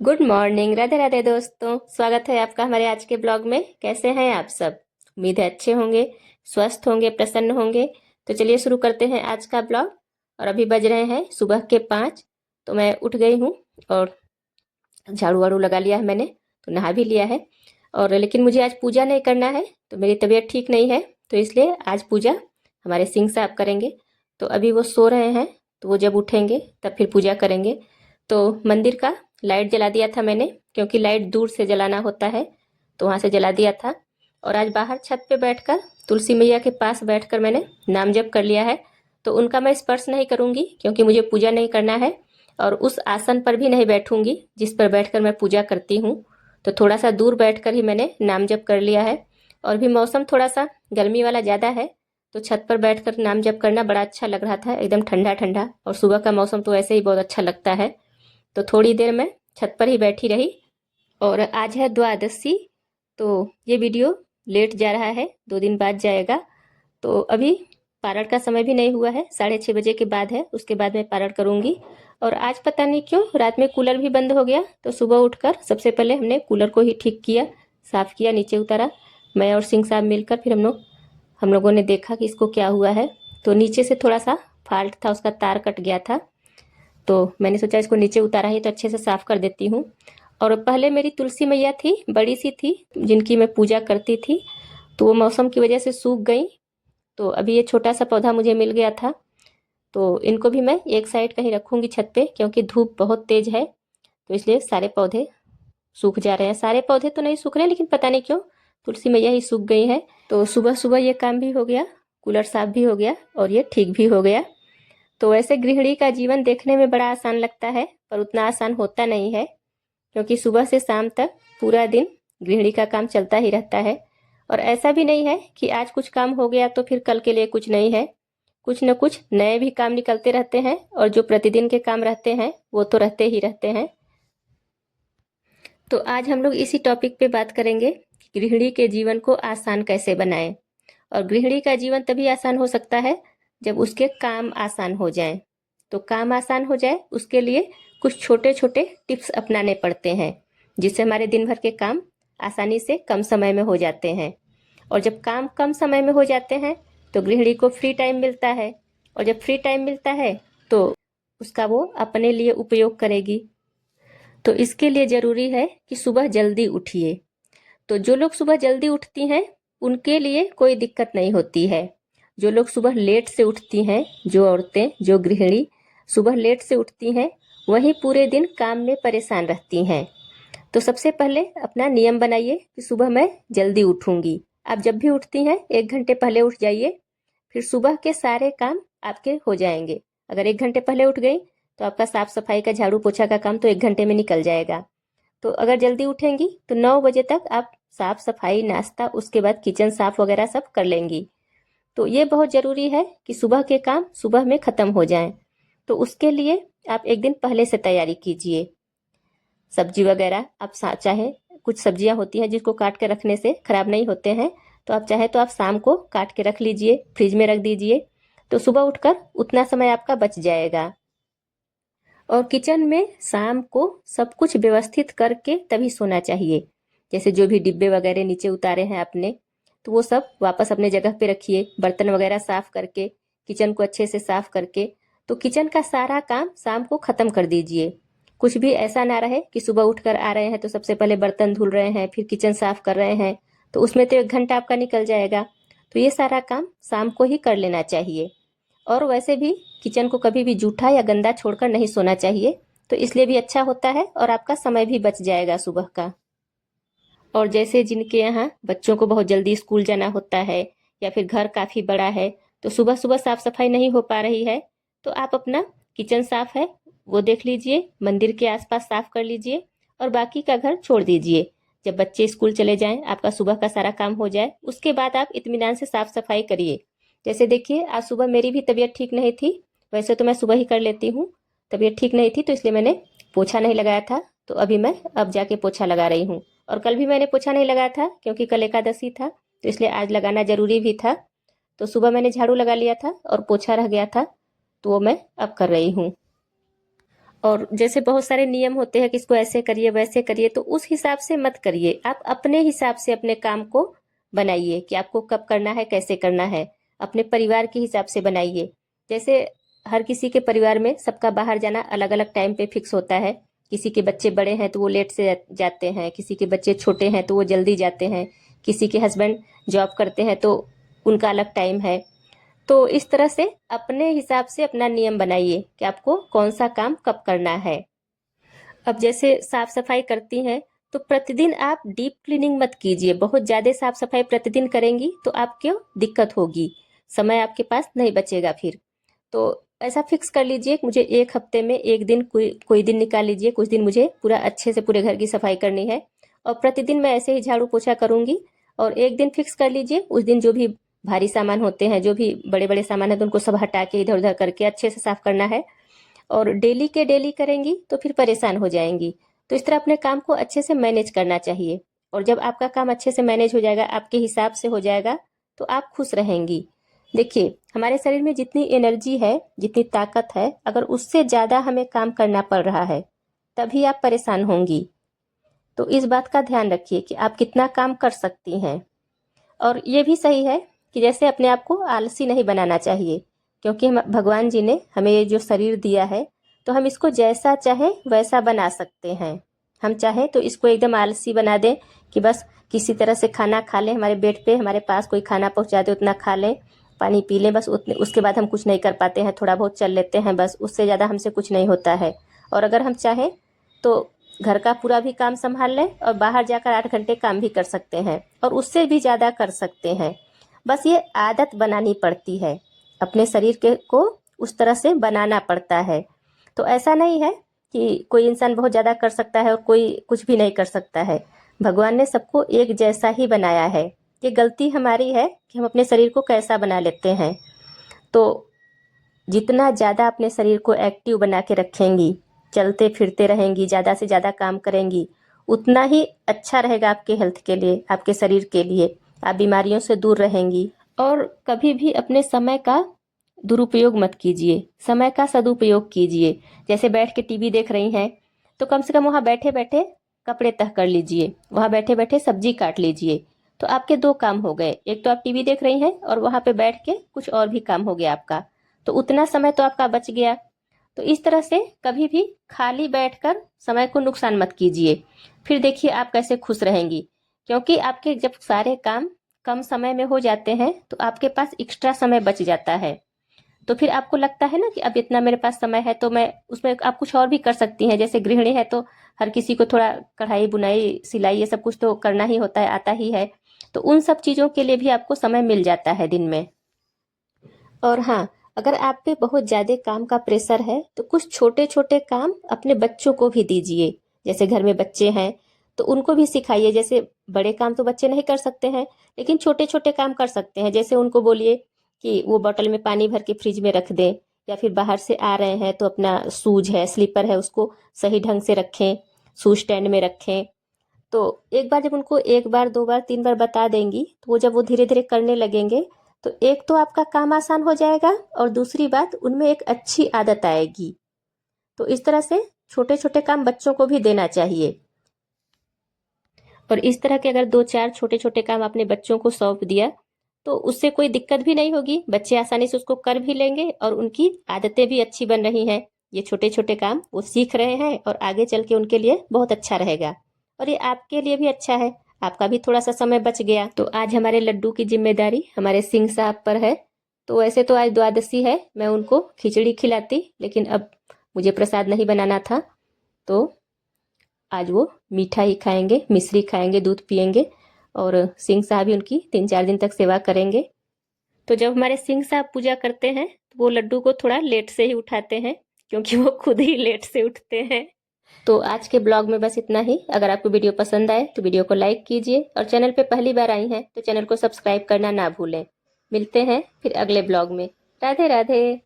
Good morning. Radhe Radhe दोस्तों, स्वागत है आपका हमारे आज के ब्लॉग में। कैसे हैं आप सब? उम्मीद है अच्छे होंगे, स्वस्थ होंगे, प्रसन्न होंगे। तो चलिए शुरू करते हैं आज का ब्लॉग। और अभी बज रहे हैं सुबह के 5। तो मैं उठ गई हूँ और झाड़ू वाड़ू लगा लिया है मैंने, तो नहा भी लिया है। और लेकिन मुझे आज पूजा नहीं करना है, तो मेरी तबीयत ठीक नहीं है, तो इसलिए आज पूजा हमारे सिंह साहब करेंगे। तो अभी वो सो रहे हैं, तो वो जब उठेंगे तब फिर पूजा करेंगे। तो मंदिर का लाइट जला दिया था मैंने, क्योंकि लाइट दूर से जलाना होता है, तो वहाँ से जला दिया था। और आज बाहर छत पे बैठकर तुलसी मैया के पास बैठकर मैंने नाम जप कर लिया है। तो उनका मैं स्पर्श नहीं करूंगी, क्योंकि मुझे पूजा नहीं करना है। और उस आसन पर भी नहीं बैठूंगी जिस पर बैठकर मैं पूजा करती हूँ। तो थोड़ा सा दूर बैठकर ही मैंने नाम जप कर लिया है। और भी मौसम थोड़ा सा गर्मी वाला ज़्यादा है, तो छत पर बैठकर नाम जप करना बड़ा अच्छा लग रहा था, एकदम ठंडा ठंडा। और सुबह का मौसम तो ऐसे ही बहुत अच्छा लगता है। तो थोड़ी देर मैं छत पर ही बैठी रही। और आज है द्वादशी, तो ये वीडियो लेट जा रहा है, 2 दिन बाद जाएगा। तो अभी पारण का समय भी नहीं हुआ है, 6:30 बजे के बाद है, उसके बाद मैं पारण करूंगी। और आज पता नहीं क्यों रात में कूलर भी बंद हो गया, तो सुबह उठकर सबसे पहले हमने कूलर को ही ठीक किया, साफ किया, नीचे उतारा। मैं और सिंह साहब मिलकर फिर हम लोगों ने देखा कि इसको क्या हुआ है। तो नीचे से थोड़ा सा फॉल्ट था, उसका तार कट गया था। तो मैंने सोचा इसको नीचे उतारा ही तो अच्छे से साफ कर देती हूँ। और पहले मेरी तुलसी मैया थी, बड़ी सी थी, जिनकी मैं पूजा करती थी, तो वो मौसम की वजह से सूख गई। तो अभी ये छोटा सा पौधा मुझे मिल गया था, तो इनको भी मैं एक साइड कहीं रखूंगी छत पे, क्योंकि धूप बहुत तेज है। तो इसलिए सारे पौधे सूख जा रहे हैं। सारे पौधे तो नहीं सूख रहे, लेकिन पता नहीं क्यों तुलसी मैया ही सूख गई है। तो सुबह सुबह ये काम भी हो गया, कूलर साफ भी हो गया और ये ठीक भी हो गया। तो वैसे गृहिणी का जीवन देखने में बड़ा आसान लगता है, पर उतना आसान होता नहीं है, क्योंकि सुबह से शाम तक पूरा दिन गृहिणी का काम चलता ही रहता है। और ऐसा भी नहीं है कि आज कुछ काम हो गया तो फिर कल के लिए कुछ नहीं है। कुछ न कुछ नए भी काम निकलते रहते हैं, और जो प्रतिदिन के काम रहते हैं वो तो रहते ही रहते हैं। तो आज हम लोग इसी टॉपिक पे बात करेंगे कि गृहिणी के जीवन को आसान कैसे बनाएं। और गृहिणी का जीवन तभी आसान हो सकता है जब उसके काम आसान हो जाएं। तो काम आसान हो जाए उसके लिए कुछ छोटे छोटे टिप्स अपनाने पड़ते हैं, जिससे हमारे दिन भर के काम आसानी से कम समय में हो जाते हैं। और जब काम कम समय में हो जाते हैं तो गृहिणी को फ्री टाइम मिलता है। और जब फ्री टाइम मिलता है तो उसका वो अपने लिए उपयोग करेगी। तो इसके लिए जरूरी है कि सुबह जल्दी उठिए। तो जो लोग सुबह जल्दी उठती हैं उनके लिए कोई दिक्कत नहीं होती है। जो लोग सुबह लेट से उठती हैं, जो औरतें, जो गृहिणी सुबह लेट से उठती हैं, वही पूरे दिन काम में परेशान रहती हैं। तो सबसे पहले अपना नियम बनाइए कि सुबह मैं जल्दी उठूंगी। आप जब भी उठती हैं 1 घंटे पहले उठ जाइए, फिर सुबह के सारे काम आपके हो जाएंगे। अगर 1 घंटे पहले उठ गई तो आपका साफ सफाई का, झाड़ू पोछा का काम तो 1 घंटे में निकल जाएगा। तो अगर जल्दी उठेंगी तो 9 बजे तक आप साफ सफाई, नाश्ता, उसके बाद किचन साफ वगैरह सब कर लेंगी। तो ये बहुत जरूरी है कि सुबह के काम सुबह में खत्म हो जाएं। तो उसके लिए आप एक दिन पहले से तैयारी कीजिए। सब्जी वगैरह आप चाहे, कुछ सब्जियां होती हैं जिसको काट के रखने से खराब नहीं होते हैं, तो आप चाहे तो आप शाम को काट के रख लीजिए, फ्रिज में रख दीजिए। तो सुबह उठकर उतना समय आपका बच जाएगा। और किचन में शाम को सब कुछ व्यवस्थित करके तभी सोना चाहिए। जैसे जो भी डिब्बे वगैरह नीचे उतारे हैं आपने, तो वो सब वापस अपने जगह पे रखिए, बर्तन वगैरह साफ करके, किचन को अच्छे से साफ करके। तो किचन का सारा काम शाम को खत्म कर दीजिए। कुछ भी ऐसा ना रहे कि सुबह उठकर आ रहे हैं तो सबसे पहले बर्तन धुल रहे हैं, फिर किचन साफ कर रहे हैं, तो उसमें तो 1 घंटा आपका निकल जाएगा। तो ये सारा काम शाम को ही कर लेना चाहिए। और वैसे भी किचन को कभी भी जूठा या गंदा छोड़कर नहीं सोना चाहिए, तो इसलिए भी अच्छा होता है और आपका समय भी बच जाएगा सुबह का। और जैसे जिनके यहाँ बच्चों को बहुत जल्दी स्कूल जाना होता है, या फिर घर काफी बड़ा है, तो सुबह सुबह साफ सफाई नहीं हो पा रही है, तो आप अपना किचन साफ है वो देख लीजिए, मंदिर के आसपास साफ कर लीजिए, और बाकी का घर छोड़ दीजिए। जब बच्चे स्कूल चले जाएं, आपका सुबह का सारा काम हो जाए, उसके बाद आप इत्मीनान से साफ सफाई करिए। जैसे देखिए, आज सुबह मेरी भी तबीयत ठीक नहीं थी। वैसे तो मैं सुबह ही कर लेती हूँ, तबीयत ठीक नहीं थी तो इसलिए मैंने पोछा नहीं लगाया था। तो अभी मैं अब जाके पोछा लगा रही हूँ। और कल भी मैंने पोछा नहीं लगाया था, क्योंकि कल एकादशी था, तो इसलिए आज लगाना जरूरी भी था। तो सुबह मैंने झाड़ू लगा लिया था और पोछा रह गया था, तो वो मैं अब कर रही हूँ। और जैसे बहुत सारे नियम होते हैं कि इसको ऐसे करिए वैसे करिए, तो उस हिसाब से मत करिए। आप अपने हिसाब से अपने काम को बनाइए कि आपको कब करना है, कैसे करना है। अपने परिवार के हिसाब से बनाइए। जैसे हर किसी के परिवार में सबका बाहर जाना अलग अलग टाइम पे फिक्स होता है। किसी के बच्चे बड़े हैं तो वो लेट से जाते हैं, किसी के बच्चे छोटे हैं तो वो जल्दी जाते हैं, किसी के हस्बैंड जॉब करते हैं तो उनका अलग टाइम है। तो इस तरह से अपने हिसाब से अपना नियम बनाइए कि आपको कौन सा काम कब करना है। अब जैसे साफ सफाई करती हैं तो प्रतिदिन आप डीप क्लीनिंग मत कीजिए। बहुत ज्यादा साफ सफाई प्रतिदिन करेंगी तो आपको दिक्कत होगी, समय आपके पास नहीं बचेगा फिर। तो ऐसा फिक्स कर लीजिए, मुझे एक हफ्ते में एक दिन कोई दिन निकाल लीजिए, कुछ दिन मुझे पूरा अच्छे से पूरे घर की सफाई करनी है और प्रतिदिन मैं ऐसे ही झाड़ू पोछा करूंगी। और एक दिन फिक्स कर लीजिए, उस दिन जो भी भारी सामान होते हैं, जो भी बड़े बड़े सामान है, तो उनको सब हटा के इधर उधर करके अच्छे से साफ करना है। और डेली के डेली करेंगी तो फिर परेशान हो जाएंगी। तो इस तरह अपने काम को अच्छे से मैनेज करना चाहिए। और जब आपका काम अच्छे से मैनेज हो जाएगा, आपके हिसाब से हो जाएगा, तो आप खुश रहेंगी। देखिए, हमारे शरीर में जितनी एनर्जी है, जितनी ताकत है, अगर उससे ज्यादा हमें काम करना पड़ रहा है तभी आप परेशान होंगी। तो इस बात का ध्यान रखिए कि आप कितना काम कर सकती हैं। और ये भी सही है कि जैसे अपने आप को आलसी नहीं बनाना चाहिए, क्योंकि हम भगवान जी ने हमें ये जो शरीर दिया है तो हम इसको जैसा चाहे वैसा बना सकते हैं। हम चाहे तो इसको एकदम आलसी बना दें कि बस किसी तरह से खाना खा लें, हमारे बेड पे हमारे पास कोई खाना पहुंचा दे उतना खा लें, पानी पी लें, बस उतने, उसके बाद हम कुछ नहीं कर पाते हैं, थोड़ा बहुत चल लेते हैं, बस उससे ज़्यादा हमसे कुछ नहीं होता है। और अगर हम चाहें तो घर का पूरा भी काम संभाल लें और बाहर जाकर 8 घंटे काम भी कर सकते हैं और उससे भी ज़्यादा कर सकते हैं। बस ये आदत बनानी पड़ती है, अपने शरीर के को उस तरह से बनाना पड़ता है। तो ऐसा नहीं है कि कोई इंसान बहुत ज़्यादा कर सकता है और कोई कुछ भी नहीं कर सकता है। भगवान ने सबको एक जैसा ही बनाया है। ये गलती हमारी है कि हम अपने शरीर को कैसा बना लेते हैं। तो जितना ज़्यादा अपने शरीर को एक्टिव बना के रखेंगी, चलते फिरते रहेंगी, ज़्यादा से ज़्यादा काम करेंगी, उतना ही अच्छा रहेगा आपके हेल्थ के लिए, आपके शरीर के लिए। आप बीमारियों से दूर रहेंगी। और कभी भी अपने समय का दुरुपयोग मत कीजिए, समय का सदुपयोग कीजिए। जैसे बैठ के टीवी देख रही हैं तो कम से कम वहाँ बैठे बैठे कपड़े तह कर लीजिए, वहाँ बैठे बैठे सब्जी काट लीजिए। तो आपके 2 काम हो गए, एक तो आप टीवी देख रही हैं और वहाँ पे बैठ के कुछ और भी काम हो गया आपका। तो उतना समय तो आपका बच गया। तो इस तरह से कभी भी खाली बैठकर समय को नुकसान मत कीजिए। फिर देखिए आप कैसे खुश रहेंगी, क्योंकि आपके जब सारे काम कम समय में हो जाते हैं तो आपके पास एक्स्ट्रा समय बच जाता है। तो फिर आपको लगता है ना कि अब इतना मेरे पास समय है तो मैं उसमें आप कुछ और भी कर सकती हैं। जैसे गृहिणी है तो हर किसी को थोड़ा कढ़ाई बुनाई सिलाई ये सब कुछ तो करना ही होता है, आता ही है। तो उन सब चीजों के लिए भी आपको समय मिल जाता है दिन में। और हाँ, अगर आप पे बहुत ज्यादा काम का प्रेशर है तो कुछ छोटे छोटे काम अपने बच्चों को भी दीजिए। जैसे घर में बच्चे हैं तो उनको भी सिखाइए। जैसे बड़े काम तो बच्चे नहीं कर सकते हैं, लेकिन छोटे छोटे काम कर सकते हैं। जैसे उनको बोलिए कि वो बोतल में पानी भर के फ्रिज में रख दें, या फिर बाहर से आ रहे हैं तो अपना शूज है, स्लीपर है, उसको सही ढंग से रखें, शूज स्टैंड में रखें। तो एक बार जब उनको 1 बार 2 बार 3 बार बता देंगी तो वो जब वो धीरे धीरे करने लगेंगे तो एक तो आपका काम आसान हो जाएगा और दूसरी बात उनमें एक अच्छी आदत आएगी। तो इस तरह से छोटे छोटे काम बच्चों को भी देना चाहिए। और इस तरह के अगर 2 4 छोटे छोटे काम अपने बच्चों को सौंप दिया तो उससे कोई दिक्कत भी नहीं होगी, बच्चे आसानी से उसको कर भी लेंगे और उनकी आदतें भी अच्छी बन रही हैं। ये छोटे छोटे काम वो सीख रहे हैं और आगे चल के उनके लिए बहुत अच्छा रहेगा। और ये आपके लिए भी अच्छा है, आपका भी थोड़ा सा समय बच गया। तो आज हमारे लड्डू की जिम्मेदारी हमारे सिंह साहब पर है। तो वैसे तो आज द्वादशी है, मैं उनको खिचड़ी खिलाती, लेकिन अब मुझे प्रसाद नहीं बनाना था तो आज वो मीठा ही खाएंगे, मिश्री खाएंगे, दूध पियेंगे। और सिंह साहब भी उनकी 3 4 दिन तक सेवा करेंगे। तो जब हमारे सिंह साहब पूजा करते हैं तो वो लड्डू को थोड़ा लेट से ही उठाते हैं, क्योंकि वो खुद ही लेट से उठते हैं। तो आज के ब्लॉग में बस इतना ही। अगर आपको वीडियो पसंद आए तो वीडियो को लाइक कीजिए और चैनल पे पहली बार आई हैं तो चैनल को सब्सक्राइब करना ना भूलें। मिलते हैं फिर अगले ब्लॉग में। राधे राधे।